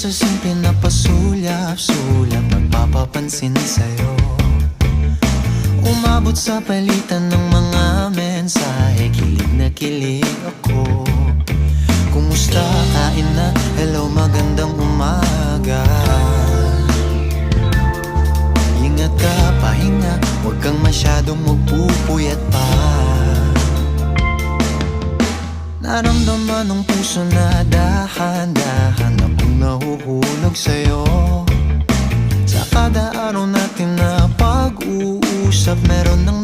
sa simple na pasulyap-sulyap, magpapapansin sa'yo. Umabot sa palitan ng mga mensahe, kilig na kilig ako. Kumusta, kain na, hello, magandang umaga. Ingat ka, pahinga, huwag kang masyadong magpupuyat pa. Naramdaman ng puso na dahan-dahan akong nahuhulog sa'yo. Sa kada araw natin na pag-uusap, meron nang